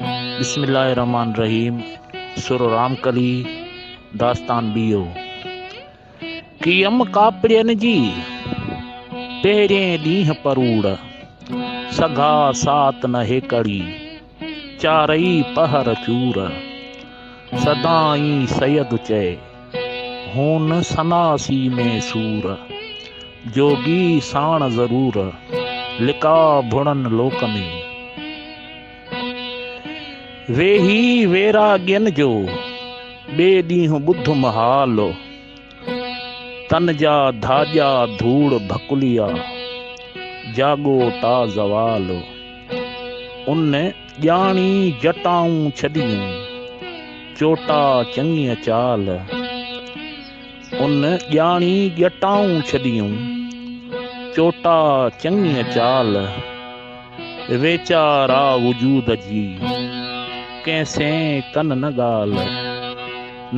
बिस्मिल्लाहिर्रहमानिर्रहीम। सुर रामकली दास्तान बियो कियम कापड़ियन जी पहिरें ॾींहुं परूड़ सघा सात न हेकड़ी चारई पहर चूर सदाई सैयद चए हुन सनासी में सूर जोगी साण ज़रूर लिका भुणन लोक में वेही वैराग्यन जो बे ॾींहुं ॿुध महाल तन जा धाॼा धूड़ भकुलिया जागो ता ज़वाल उन ॼाणी जटाऊं छॾियूं चोटा चङीअ चाल उन ॼाणी जटाऊं छॾियूं चोटा चङीअ चाल वेचारा वजूद जी कैसे कन न गाल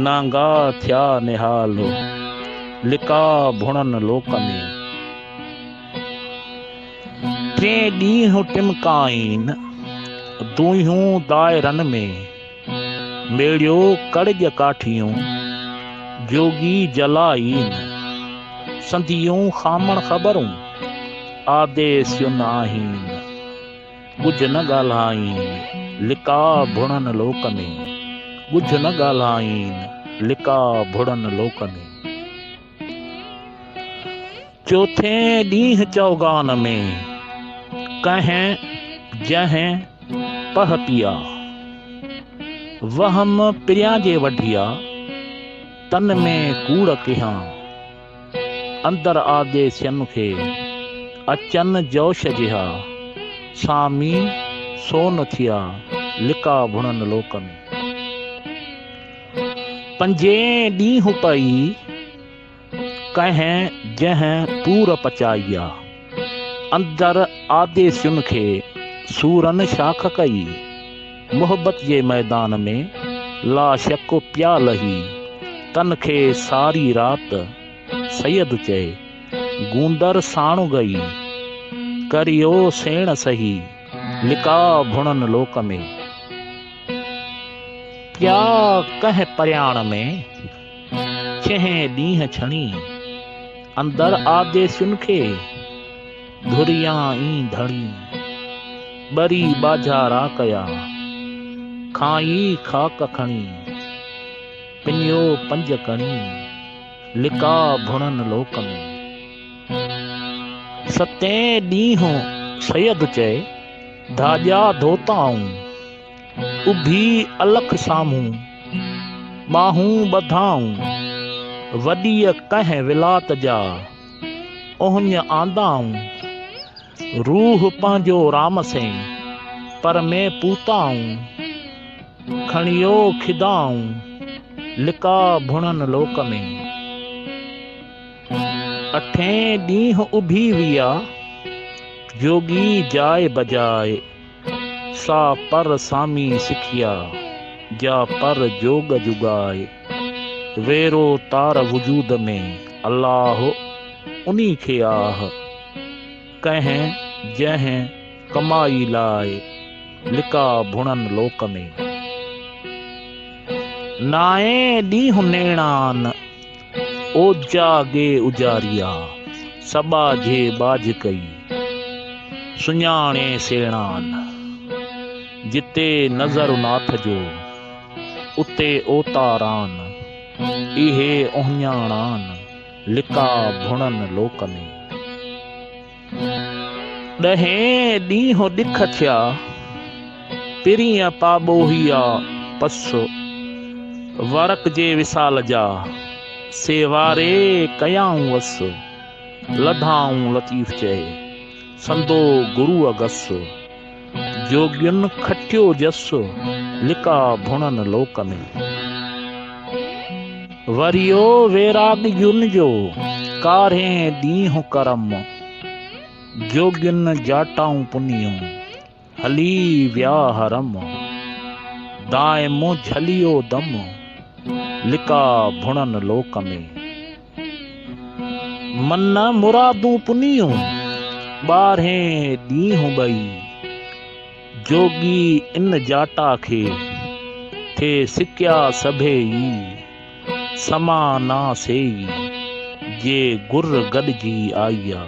नांगा थिया निहाल लिका भुणन लोक में टे ॾींहुं टिमकाइन दुहियूं दायरन में मेड़ियो कड़ज काठियूं जोगी जलाइन संधियूं खामण ख़बरूं आदेसियुन आहिन कुझ न ॻाल्हाइन लिका भुणन लोक में कुझ न ॻाल्हाइन लिका भुणन लोक में चौथे ॾींहुं चौगान में कंहिं जंहिं पह पिया वहम पिरियां जे वढिया तन में कूड़ किहां अंदर आदेसियन खे अचन जोश जिहा सामी सोन थिया लिका भुणन लोक में पंजे ॾींहुं पई कंहिं जंहिं पूर पचाइया अंदर आदेसियुन खे सूरन शाख कई मोहब्बत जे मैदान में ला शक प्या लही तन खे सारी रात सैयद चए गूंदर साणु गई करियो सेण सही लिका भुणन लोक में प्या कंहिं परियाण में छहें ॾींहुं छणी अंदर आदेसियुन खे धुरियां ई धणी बरी बाजारा कया खाई खाक खणी पिनियो पंज कणी लिका भुणन लोक में सतें ॾींहुं सैयद चए धाॼा धोताऊं उभी अलख साम्हूं ॿाहूं ॿधाऊं वॾीअ कंहिं विलात जा ओहञ आंदाऊं रूह पंहिंजो राम से पर में पूताऊं खणियो खिदाऊं लिका भुणन लोक में अठें ॾींहुं उभी विया जोगी जाए बजाए सा पर सामी सिखिया जा पर जोग जुगाए वेरो तार वजूद में अल्लाह उन्ही खे आह कंहिं जंहिं कमाई लाए लिका भुणन लोक में नाएं ॾींहुं नेणान ओजा गे उजारिया सबा जे बाज कई सुञाणे सेणान जिते नज़र नाथ जो उते ओतारान इहे ओहञाणान लिका भुणन लोक में ॾहें ॾींहुं ॾिख थिया पिरीअ पाॿोहिया पस वरक जे विसाल जा सेवारे कयाऊं वस लधाऊं लतीफ़ चए संदो गुरु अगस जोगियुन खटियो जस लिका भुणन लोक में वरियो वैराग्युन जो कारहें ॾींहुं करम जोगियुन जाटाऊं पुनियूं हली विया हरम दाइमो झलियो दम लिका भुणन लोक में मन मुरादूं पुनियूं 12 ॾींहुं ॿई जोगी इन जाटा खे थे सिक्या सभेई समाना सेई जे गुर गॾिजी आईया।